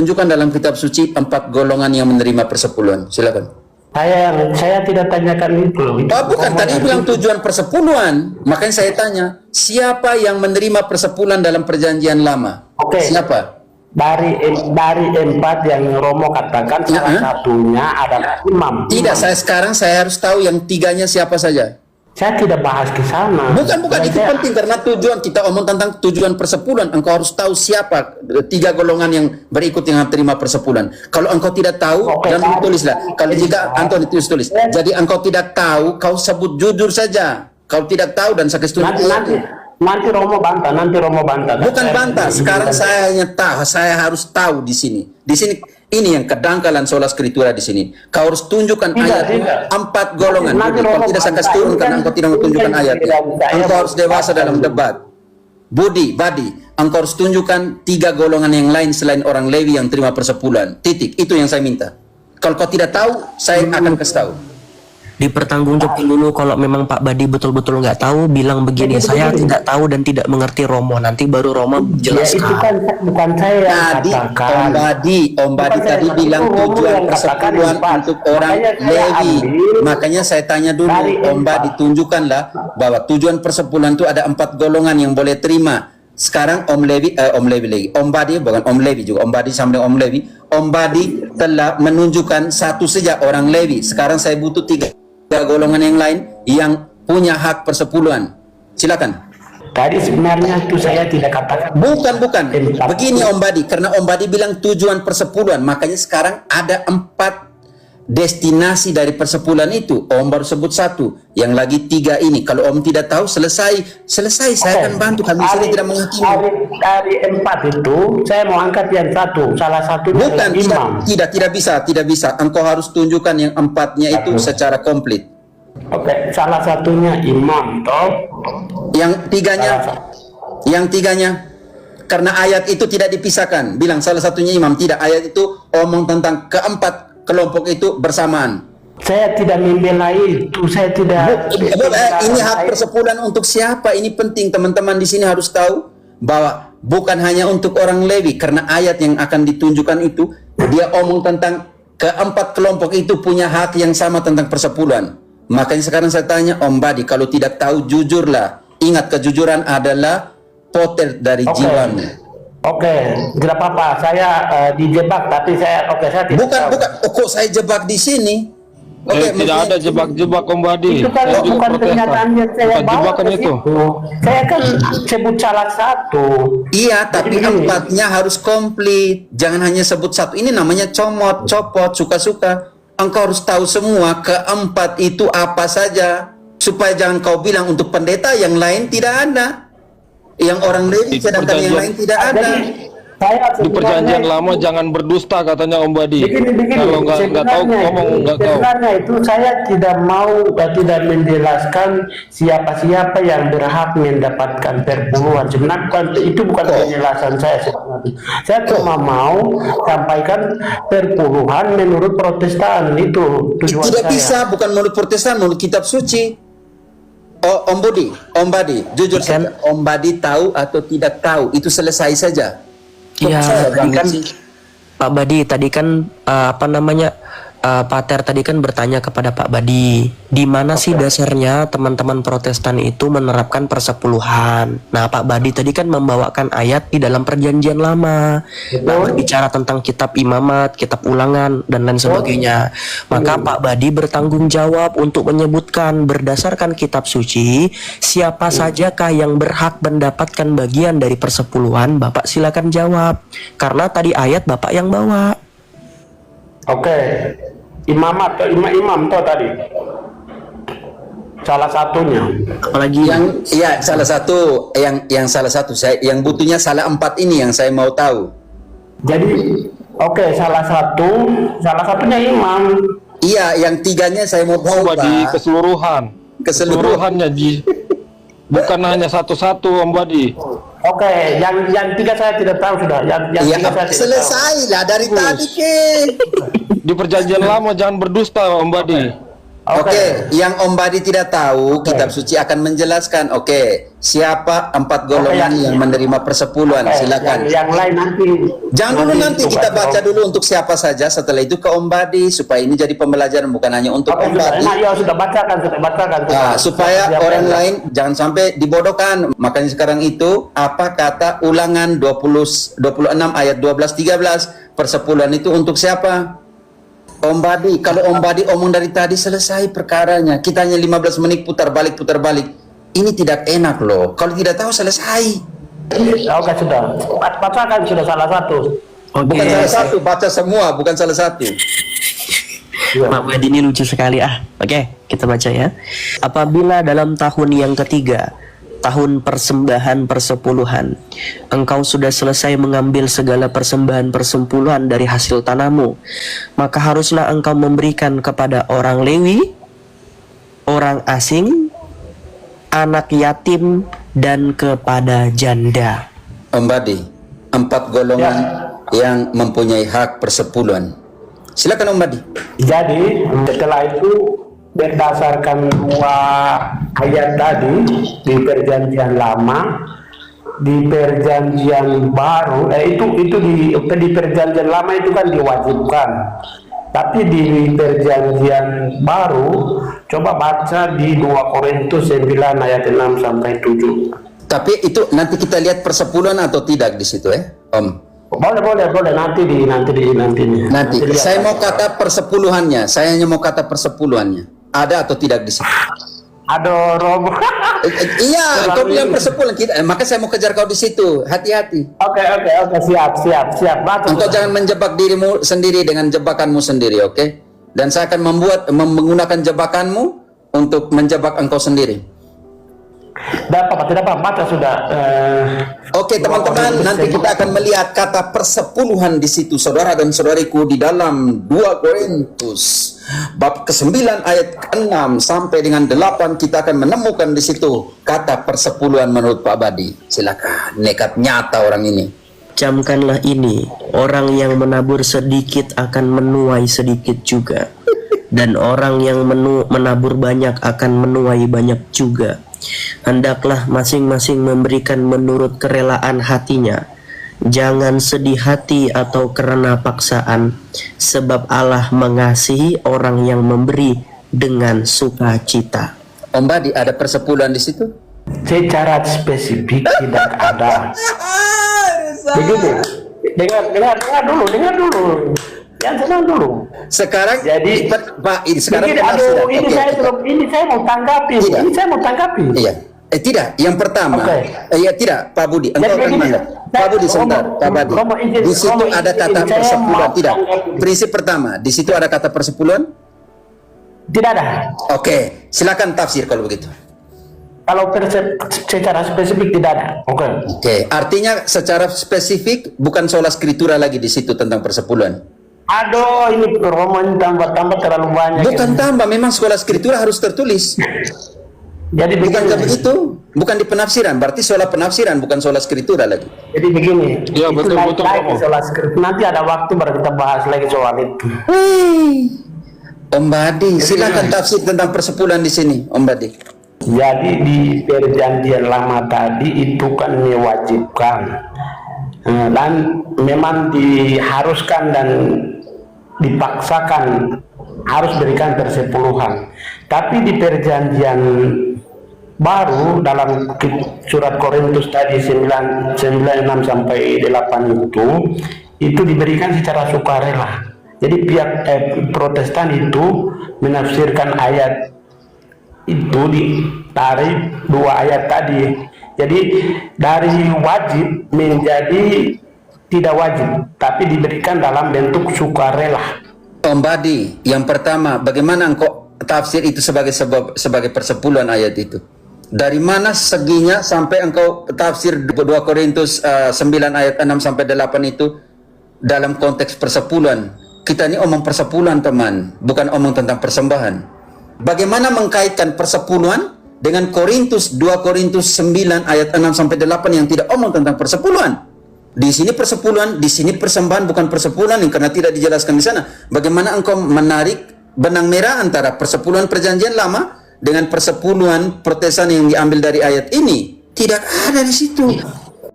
tunjukkan dalam kitab suci 4 golongan yang menerima persepuluhan. Silakan. Saya tidak tanyakan itu. Oh, bukan, tadi bilang tujuan persepuluhan. Makanya saya tanya, siapa yang menerima persepuluhan dalam perjanjian lama? Oke. Siapa? Dari 4 yang Romo katakan, salah satunya adalah imam. Tidak, saya harus tahu yang 3-nya siapa saja. Saya tidak bahas ke sana. Bukan, itu penting karena tujuan kita omong tentang tujuan persepuluhan. Engkau harus tahu siapa 3 golongan yang berikut yang terima persepuluhan. Kalau engkau tidak tahu, dan tulislah. Kalau jika Anton tulis. Jadi engkau tidak tahu, kau sebut jujur saja. Kau tidak tahu dan sakit nanti Romo bantah, Bukan bantah. Sekarang saya hanya tahu, saya harus tahu di sini. Di sini ini yang kedangkalan sola scriptura di sini. Kau harus tunjukkan ayat 4 golongan. Kalau tidak saya kasih turun karena engkau tidak menunjukkan ayatnya. Engkau harus dewasa dalam debat. Badi, engkau harus tunjukkan 3 golongan yang lain selain orang Lewi yang terima persepuluhan. Titik. Itu yang saya minta. Kalau kau tidak tahu, saya akan kasih tahu. Dipertanggungjawabkan dulu. Kalau memang Pak Badi betul-betul nggak tahu, bilang begini, saya tidak tahu dan tidak mengerti Romo. Nanti baru Romo jelaskan. Ya, itu kan bukan saya yang katakan. Om Badi tadi bilang tujuan persepuluhan untuk orang Lewi. Makanya saya tanya dulu, Om Badi tunjukkanlah bahwa tujuan persepuluhan itu ada 4 golongan yang boleh terima. Sekarang Om Badi, bukan Om Lewi juga, Om Badi sama dengan Om Lewi. Om Badi telah menunjukkan satu saja orang Lewi. Sekarang saya butuh 3 golongan yang lain yang punya hak persepuluhan. Silakan. Tadi sebenarnya itu saya tidak katakan. Bukan. Begini Om Badi, karena Om Badi bilang tujuan persepuluhan, makanya sekarang ada 4 destinasi dari persepuluhan itu. Om baru sebut 1, yang lagi 3 ini. Kalau Om tidak tahu, selesai. Saya akan bantu. Kami sini tidak menghakimi. Dari 4 itu, saya mau angkat yang 1. Salah satunya bukan imam. Tidak bisa. Engkau harus tunjukkan yang 4-nya itu secara komplit. Oke, salah satunya imam, toh. Yang 3-nya, karena ayat itu tidak dipisahkan. Bilang salah satunya imam. Tidak, ayat itu omong tentang keempat kelompok itu bersamaan. Saya tidak membela itu. Saya tidak. Ini hak persepuluhan untuk siapa? Ini penting, teman-teman di sini harus tahu bahwa bukan hanya untuk orang Lewi, karena ayat yang akan ditunjukkan itu dia omong tentang keempat kelompok itu punya hak yang sama tentang persepuluhan. Makanya sekarang saya tanya Om Badi, kalau tidak tahu jujurlah. Ingat, kejujuran adalah poter dari jiwamu. Oke, tidak apa-apa. Saya dijebak, tapi saya tidak bukan. tahu. Kok saya jebak di sini? Tidak ada jebak-jebak Om Badi. Itu kan bukan pernyataan yang saya bawa ke situ. Saya kan sebut salah satu. Iya, tapi 4-nya harus komplit. Jangan hanya sebut 1. Ini namanya comot, copot, suka-suka. Engkau harus tahu semua keempat itu apa saja. Supaya jangan kau bilang untuk pendeta yang lain tidak ada. Yang orang Lewi sedangkan yang lain tidak ada. Di perjanjian lama jangan berdusta katanya Om Badi. Kalau nggak tahu ngomong nggak tahu. Sebenarnya itu saya tidak mau tidak menjelaskan siapa-siapa yang berhak mendapatkan perpuluhan. Sebenarnya itu bukan penjelasan saya sebenarnya. Saya cuma mau sampaikan perpuluhan menurut Protestan, itu tujuan tidak saya. bisa, bukan menurut Protestan, menurut kitab suci. Om Badi, jujur saja. Om Badi tahu atau tidak tahu, itu selesai saja. Iya, kan Pak Badi tadi kan Pater tadi kan bertanya kepada Pak Badi, di mana sih dasarnya teman-teman Protestan itu menerapkan persepuluhan. Nah, Pak Badi tadi kan membawakan ayat di dalam perjanjian lama. Nah, berbicara tentang kitab imamat, kitab ulangan, dan lain sebagainya. Maka Pak Badi bertanggung jawab untuk menyebutkan berdasarkan kitab suci, siapa sajakah yang berhak mendapatkan bagian dari persepuluhan. Bapak silakan jawab. Karena tadi ayat Bapak yang bawa. Oke. Imamat atau imam toh tadi salah satunya. Apalagi salah satu saya yang butuhnya salah 4 ini yang saya mau tahu. Jadi salah satunya imam. Iya, yang 3-nya saya mau tahu, Pak. Di keseluruhannya bukan hanya satu-satu Om Badi. Oke, yang 3 saya tidak tahu sudah. Yang 3 saya selesai lah dari tadi ke. Di perjanjian lama jangan berdusta Om Badi. Oke, yang Om Badi tidak tahu, kitab suci akan menjelaskan. Oke, siapa 4 golongan yang menerima persepuluhan? Silakan. Yang lain nanti. Jangan dulu, nanti kita baca dulu untuk siapa saja. Setelah itu ke Om Badi, supaya ini jadi pembelajaran bukan hanya untuk Om Badi. Ya sudah bacakan. Supaya orang lain jangan sampai dibodohkan. Makanya sekarang itu apa kata Ulangan 26 ayat 12-13, persepuluhan itu untuk siapa? Om Badi. Kalau Om Badi omong dari tadi selesai perkaranya. Kita hanya 15 menit putar balik. Ini tidak enak loh. Kalau tidak tahu selesai. Oke, sudah. Bacakan sudah salah satu. Bukan salah satu, baca semua, bukan salah satu. Pak Badi ini lucu sekali. Oke, kita baca ya. Apabila dalam tahun yang ketiga, tahun persembahan persepuluhan, engkau sudah selesai mengambil segala persembahan persepuluhan dari hasil tanahmu, maka haruslah engkau memberikan kepada orang Lewi, orang asing, anak yatim, dan kepada janda. Om Badi, 4 golongan yang mempunyai hak persepuluhan. Silakan Om Badi. Jadi setelah itu berdasarkan 2 ayat tadi di perjanjian lama, di perjanjian baru, itu di perjanjian lama itu kan diwajibkan, tapi di perjanjian baru coba baca di 2 Korintus 9 ayat 6 sampai 7. Tapi itu nanti kita lihat persepuluhan atau tidak di situ Om. Boleh nanti. Saya mau kata persepuluhannya. Saya hanya mau kata persepuluhannya. Ada atau tidak di situ? Aduh, Rob. Iya, kau bilang persepuluhan kita. Maka saya mau kejar kau di situ. Hati-hati. Oke, siap. Baca. Engkau jangan menjebak dirimu sendiri dengan jebakanmu sendiri, oke? Dan saya akan menggunakan jebakanmu untuk menjebak engkau sendiri. Tidak apa, baca sudah. Oke, teman-teman, nanti kita akan melihat kata persepuluhan di situ, saudara dan saudariku, di dalam 2 Korintus bab ke-9 ayat ke-6 sampai dengan 8 kita akan menemukan di situ kata persepuluhan menurut Pak Badi. Silakan, nekat nyata orang ini. Camkanlah ini, orang yang menabur sedikit akan menuai sedikit juga, dan orang yang menabur banyak akan menuai banyak juga. Hendaklah masing-masing memberikan menurut kerelaan hatinya, jangan sedih hati atau karena paksaan, sebab Allah mengasihi orang yang memberi dengan sukacita. Om Badi, ada persepuluhan di situ? Secara spesifik tidak ada. Begini, dengar dulu. Yang tenang dulu. Sekarang jadi Pak, sekarang ini saya mau tanggapi. Iya. Tidak, yang pertama. Tidak, Pak Budi. Engkau akan menanggapi. Pak Budi sebentar, Pak Budi. Di situ ada kata persepuluhan, tidak. Prinsip pertama, di situ ada kata persepuluhan? Tidak ada. Oke, silakan tafsir kalau begitu. Kalau secara spesifik tidak ada. Oke, artinya secara spesifik bukan sola scriptura lagi di situ tentang persepuluhan. Aduh, ini roman tambah terlalu banyak. Bukan tambah, memang sekolah skriptura harus tertulis. Jadi bukan begitu, bukan di penafsiran. Berarti soal penafsiran, bukan soal skriptura lagi. Jadi begini. Ya, betul. Soal skriptura. Nanti ada waktu baru kita bahas lagi soal itu. Om Badi, silakan tafsir tentang persepuluhan di sini, Om Badi. Jadi di perjanjian lama tadi itu kan mewajibkan dan memang diharuskan dan dipaksakan harus berikan persepuluhan. Tapi di perjanjian baru dalam surat Korintus tadi 9 6 sampai 8 itu diberikan secara sukarela. Jadi pihak Protestan itu menafsirkan ayat itu ditarik 2 ayat tadi. Jadi dari wajib menjadi tidak wajib, tapi diberikan dalam bentuk sukarela. Om Badi, yang pertama, bagaimana engkau tafsir itu sebagai persepuluhan ayat itu? Dari mana seginya sampai engkau tafsir 2 Korintus 9 ayat 6 sampai 8 itu dalam konteks persepuluhan? Kita ini omong persepuluhan, teman, bukan omong tentang persembahan. Bagaimana mengkaitkan persepuluhan dengan 2 Korintus 9 ayat 6 sampai 8 yang tidak omong tentang persepuluhan? Di sini persepuluhan, di sini persembahan, bukan persepuluhan, karena tidak dijelaskan di sana. Bagaimana engkau menarik benang merah antara persepuluhan perjanjian lama dengan persepuluhan Protestan yang diambil dari ayat ini. Tidak ada di situ.